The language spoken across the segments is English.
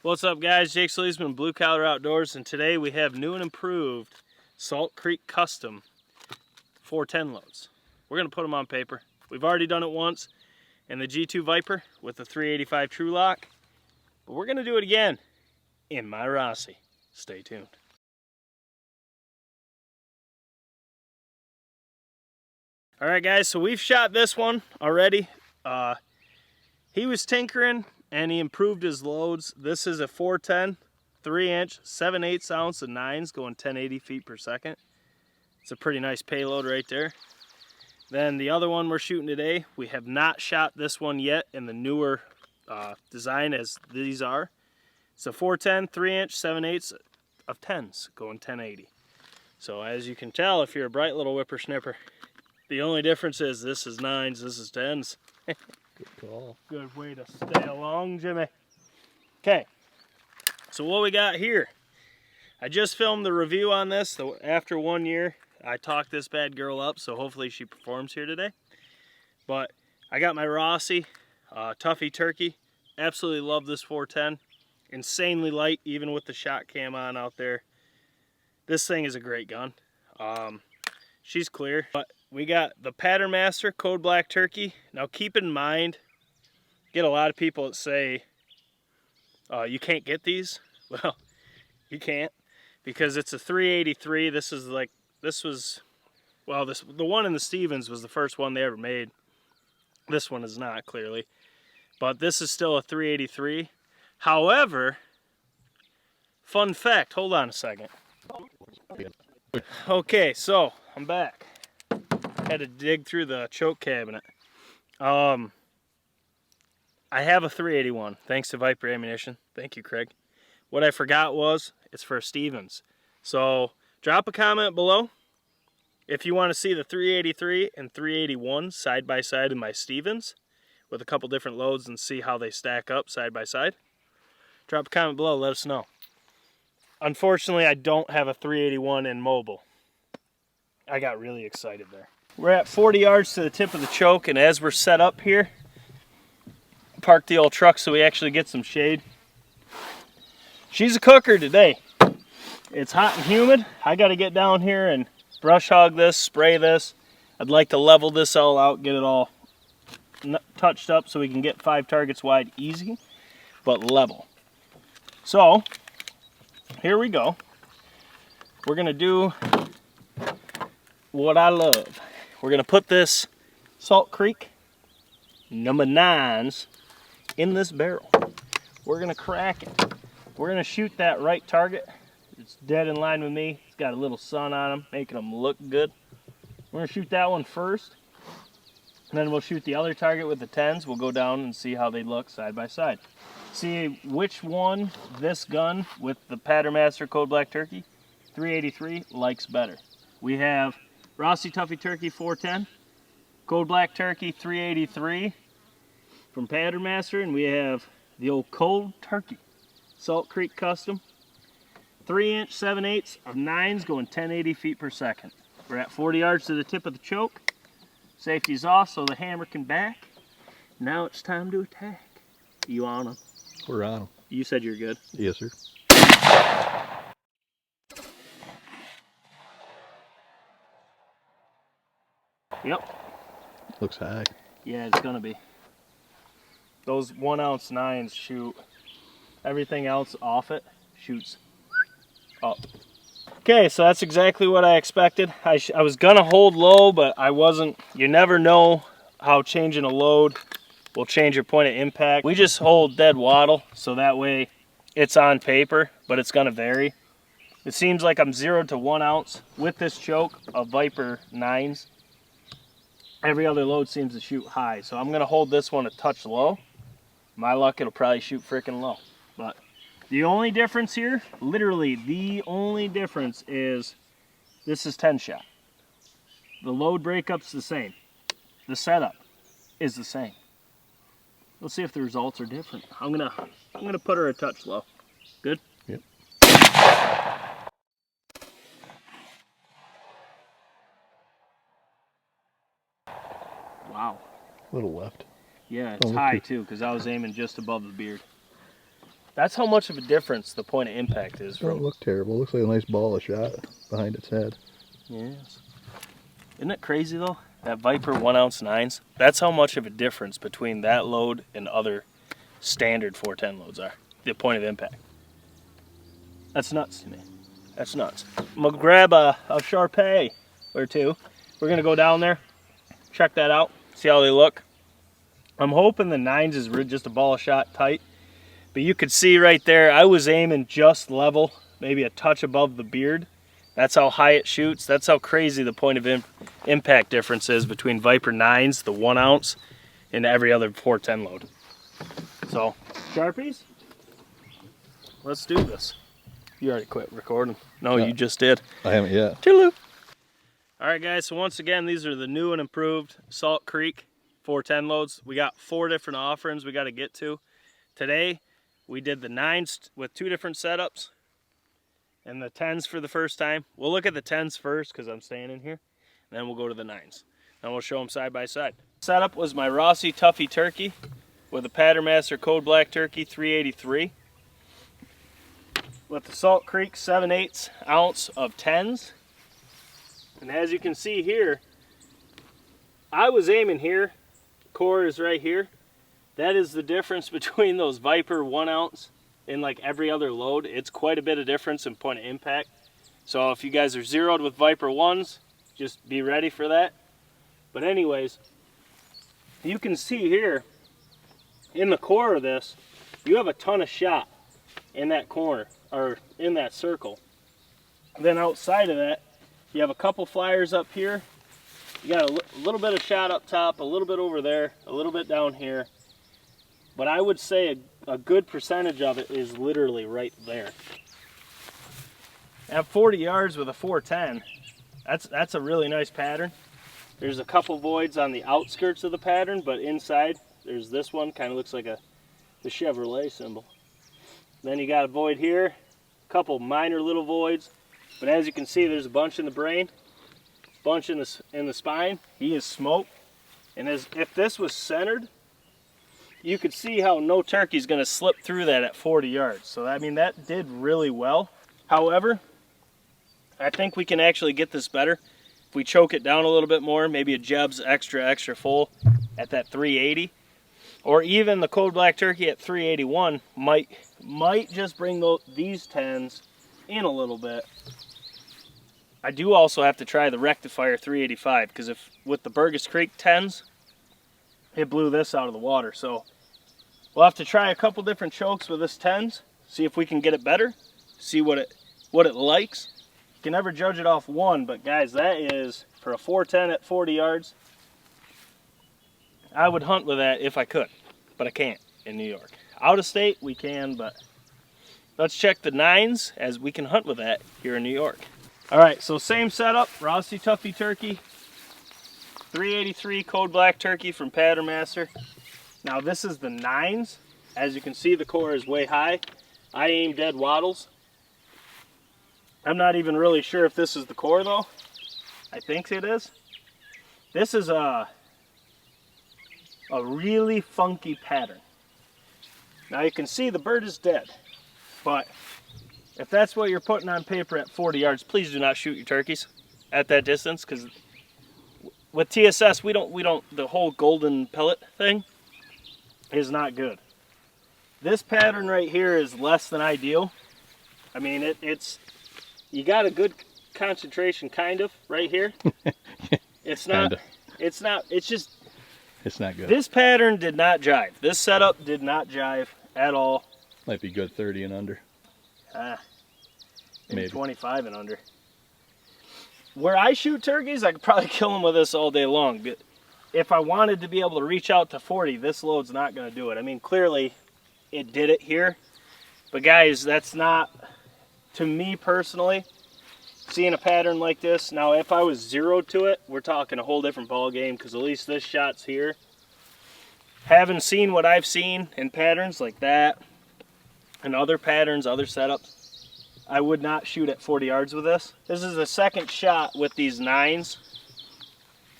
What's up, guys? Jake SLEASMAN, Blue Collar Outdoors, and today we have new and improved Salt Creek Custom 410 loads. We're going to put them on paper. We've already done it once in the G2 Viper with the 385 True Lock, but we're going to do it again in my Rossi. Stay tuned. All right, guys, so we've shot this one already. He was tinkering and he improved his loads. This is a 410, 3-inch, 7/8 ounce of 9s going 1080 feet per second. It's a pretty nice payload right there. Then the other one we're shooting today, we have not shot this one yet in the newer design as these are. It's a 410, 3-inch, 7/8 of 10s going 1080. So as you can tell, if you're a bright little whippersnapper, the only difference is this is 9s, this is 10s. Good call. Good way to stay along, Jimmy. Okay, so what we got here. I just filmed the review on this, so after 1 year, I talked this bad girl up, so hopefully she performs here today. But I got my Rossi Tuffy Turkey. Absolutely love this 410. Insanely light, even with the shot cam on out there. This thing is a great gun. She's clear. But we got the Patternmaster Code Black Turkey. Now keep in mind, get a lot of people that say you can't get these. Well, you can't, because it's a 383. The one in the Stevens was the first one they ever made. This one is not, clearly, but this is still a 383. However, fun fact, hold on a second. Okay, so I'm back. Had to dig through the choke cabinet. I have a 381, thanks to Viper Ammunition. Thank you, Craig. What I forgot was, it's for Stevens. So drop a comment below if you want to see the 383 and 381 side by side in my Stevens with a couple different loads and see how they stack up side by side. Drop a comment below, let us know. Unfortunately, I don't have a 381 in mobile. I got really excited there. We're at 40 yards to the tip of the choke, and as we're set up here, park the old truck so we actually get some shade. She's a cooker today. It's hot and humid. I got to get down here and brush hog this, spray this. I'd like to level this all out, get it all touched up so we can get 5 targets wide easy, but level. So, here we go. We're going to do what I love. We're going to put this Salt Creek number 9s in this barrel. We're going to crack it. We're going to shoot that right target. It's dead in line with me. It's got a little sun on them, making them look good. We're going to shoot that one first. And then we'll shoot the other target with the 10s. We'll go down and see how they look side by side. See which one this gun with the Patternmaster Code Black Turkey 383 likes better. We have Rossi Tuffy Turkey 410, Code Black Turkey 383 from Patternmaster, and we have the old Cold Turkey Salt Creek Custom 3-inch 7/8 of 9s going 1080 feet per second. We're at 40 yards to the tip of the choke. Safety's off so the hammer can back. Now it's time to attack. You on them? We're on them. You said you're good. Yes, sir. Yep. Looks high. Yeah, it's gonna be. Those 1-ounce 9s shoot. Everything else off it shoots up. Okay, so that's exactly what I expected. I was gonna hold low, but I wasn't. You never know how changing a load will change your point of impact. We just hold dead waddle, so that way it's on paper, but it's gonna vary. It seems like I'm 0 to 1 ounce with this choke of Viper 9s. Every other load seems to shoot high, so I'm gonna hold this one a touch low. My luck, it'll probably shoot freaking low. But the only difference here, literally the only difference, is this is 10 shot. The load breakup's the same. The setup is the same. Let's see if the results are different. I'm gonna put her a touch low. Good? Yep. Wow. A little left. Yeah, it's high too, because I was aiming just above the beard. That's how much of a difference the point of impact is. Don't look terrible. Looks like a nice ball of shot behind its head. Yes. Isn't it crazy though? That Viper 1 ounce 9s, that's how much of a difference between that load and other standard 410 loads are. The point of impact. That's nuts to me. That's nuts. I'm gonna grab a Sharpay or two. We're gonna go down there, check that out, see how they look. I'm hoping the 9s is just a ball shot tight, but you could see right there, I was aiming just level, maybe a touch above the beard. That's how high it shoots. That's how crazy the point of impact difference is between Viper 9s, the 1 ounce, and every other 410 load. So, Sharpies, let's do this. You already quit recording. No, you just did. I haven't yet. Toodaloo. All right, guys, so once again, these are the new and improved Salt Creek 410 loads. We got 4 different offerings we got to get to. Today, we did the 9s with 2 different setups and the 10s for the first time. We'll look at the 10s first because I'm staying in here. And then we'll go to the 9s. Then we'll show them side by side. Setup was my Rossi Tuffy turkey with a Patternmaster Code Black Turkey 383. With the Salt Creek 7/8 ounce of 10s. And as you can see here, I was aiming here. Core is right here. That is the difference between those Viper 1 ounce and like every other load. It's quite a bit of difference in point of impact. So if you guys are zeroed with Viper 1s, just be ready for that. But anyways, you can see here in the core of this, you have a ton of shot in that corner or in that circle. Then outside of that, you have a couple flyers up here. You got a little bit of shot up top, a little bit over there, a little bit down here. But I would say a good percentage of it is literally right there. At 40 yards with a 410, that's a really nice pattern. There's a couple voids on the outskirts of the pattern, but inside there's this one, kind of looks like the Chevrolet symbol. Then you got a void here, a couple minor little voids, but as you can see, there's a bunch in the brain, bunch in the spine. He is smoked, and if this was centered, you could see how no turkey's going to slip through that at 40 yards. So I mean, that did really well. However, I think we can actually get this better if we choke it down a little bit more. Maybe a Jeb's extra full at that 380, or even the Code Black Turkey at 381 might just bring these 10s in a little bit. I do also have to try the Rectifier 385 because if with the Burgess Creek 10s, it blew this out of the water. So we'll have to try a couple different chokes with this 10s, see if we can get it better, see what it likes. You can never judge it off one, but guys, that is for a 410 at 40 yards. I would hunt with that if I could, but I can't in New York. Out of state, we can, but let's check the 9s as we can hunt with that here in New York. All right, so same setup, Rossi Tuffy Turkey, 383 Code Black Turkey from Patternmaster. Now this is the 9s. As you can see, the core is way high. I aim dead wattles. I'm not even really sure if this is the core though. I think it is. This is a really funky pattern. Now you can see the bird is dead, but if that's what you're putting on paper at 40 yards, please do not shoot your turkeys at that distance, because with TSS, we don't, the whole golden pellet thing is not good. This pattern right here is less than ideal. I mean, you got a good concentration kind of right here. It's not, it's just, it's not good. This pattern did not jive. This setup did not jive at all. Might be good 30 and under. Maybe 25 and under. Where I shoot turkeys, I could probably kill them with this all day long. But if I wanted to be able to reach out to 40, this load's not going to do it. I mean, clearly it did it here. But guys, that's not, to me personally, seeing a pattern like this. Now, if I was zeroed to it, we're talking a whole different ball game, because at least this shot's here. Having seen what I've seen in patterns like that, and other patterns, other setups, I would not shoot at 40 yards with this. This is the second shot with these 9s.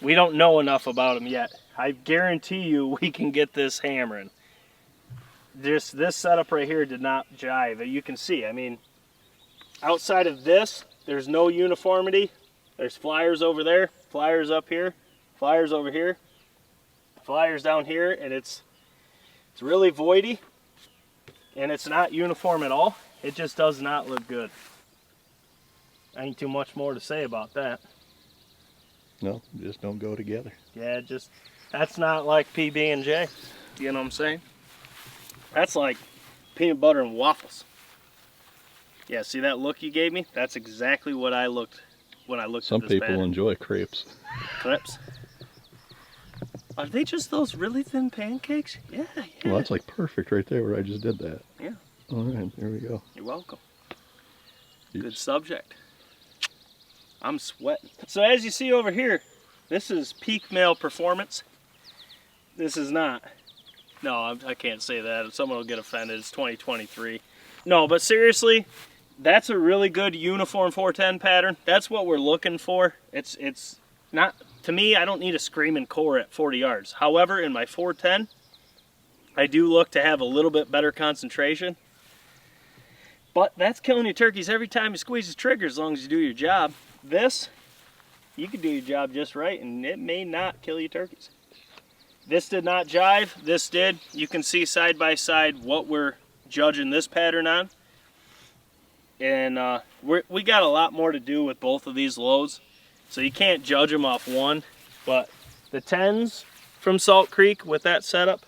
We don't know enough about them yet. I guarantee you we can get this hammering. this setup right here did not jive. You can see, I mean, outside of this, there's no uniformity. There's flyers over there, flyers up here, flyers over here, flyers down here, and it's really voidy, and it's not uniform at all. It just does not look good. Ain't too much more to say about that. No, just don't go together. Yeah, just, that's not like PB&J. You know what I'm saying? That's like peanut butter and waffles. Yeah, see that look you gave me? That's exactly what I looked when I looked at this Some people pattern. enjoy crepes. Crepes? Are they just those really thin pancakes? Yeah, yeah. Well, that's like perfect right there where I just did that. Yeah. All right, there we go. You're welcome. Oops. Good subject. I'm sweating. So as you see over here, this is peak male performance. This is not. No, I can't say that. Someone will get offended. It's 2023. No, but seriously, that's a really good uniform 410 pattern. That's what we're looking for. It's not, to me, I don't need a screaming core at 40 yards. However, in my 410, I do look to have a little bit better concentration. But that's killing your turkeys every time you squeeze the trigger as long as you do your job. This, you can do your job just right and it may not kill your turkeys. This did not jive, this did. You can see side by side what we're judging this pattern on. And we got a lot more to do with both of these loads. So you can't judge them off one. But the 10s from Salt Creek with that setup,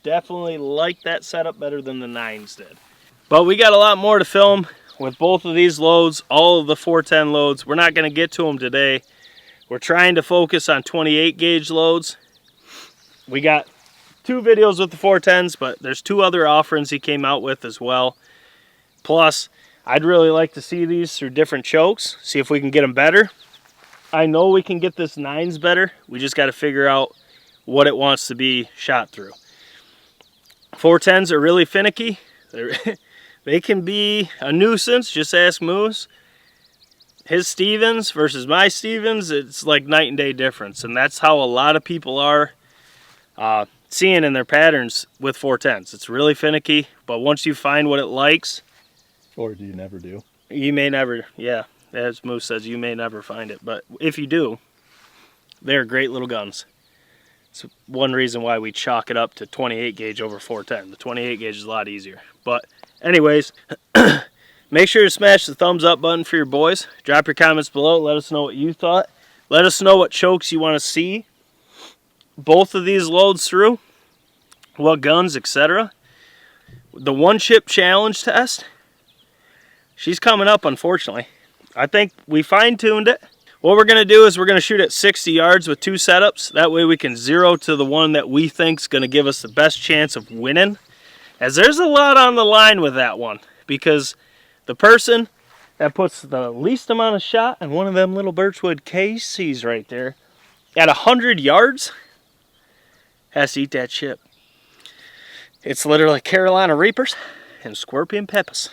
definitely like that setup better than the 9s did. But we got a lot more to film with both of these loads, all of the 410 loads. We're not going to get to them today. We're trying to focus on 28 gauge loads. We got 2 videos with the 410s, but there's 2 other offerings he came out with as well. Plus, I'd really like to see these through different chokes, see if we can get them better. I know we can get this 9s better. We just got to figure out what it wants to be shot through. 410s are really finicky. They can be a nuisance. Just ask Moose. His Stevens versus my Stevens, it's like night and day difference. And that's how a lot of people are seeing in their patterns with 410s. It's really finicky, but once you find what it likes. Or do you never do? You may never, yeah. As Moose says, you may never find it. But if you do, they're great little guns. It's one reason why we chalk it up to 28 gauge over 410. The 28 gauge is a lot easier. But anyways, make sure to smash the thumbs up button for your boys. Drop your comments below. Let us know what you thought. Let us know what chokes you want to see both of these loads through. What guns, etc. The 1-chip challenge test. She's coming up, unfortunately. I think we fine-tuned it. What we're going to do is we're going to shoot at 60 yards with 2 setups. That way we can zero to the one that we think is going to give us the best chance of winning. As there's a lot on the line with that one. Because the person that puts the least amount of shot in one of them little birchwood KCs right there at 100 yards has to eat that chip. It's literally Carolina Reapers and Scorpion Peppers.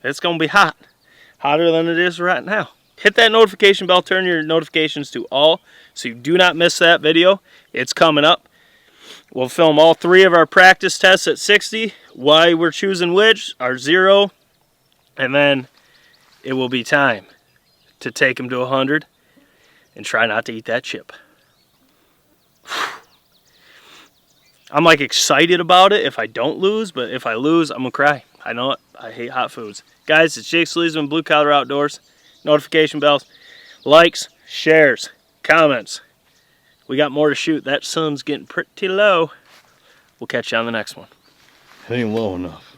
It's gonna be hot. Hotter than it is right now. Hit that notification bell, turn your notifications to all so you do not miss that video. It's coming up. We'll film all 3 of our practice tests at 60, why we're choosing which, our 0, and then it will be time to take them to 100 and try not to eat that chip. I'm like excited about it if I don't lose, but if I lose, I'm gonna cry. I know it. I hate hot foods. Guys, it's Jake SLEASMAN, Blue Collar Outdoors. Notification bells, likes, shares, comments. We got more to shoot. That sun's getting pretty low. We'll catch you on the next one. It ain't low enough.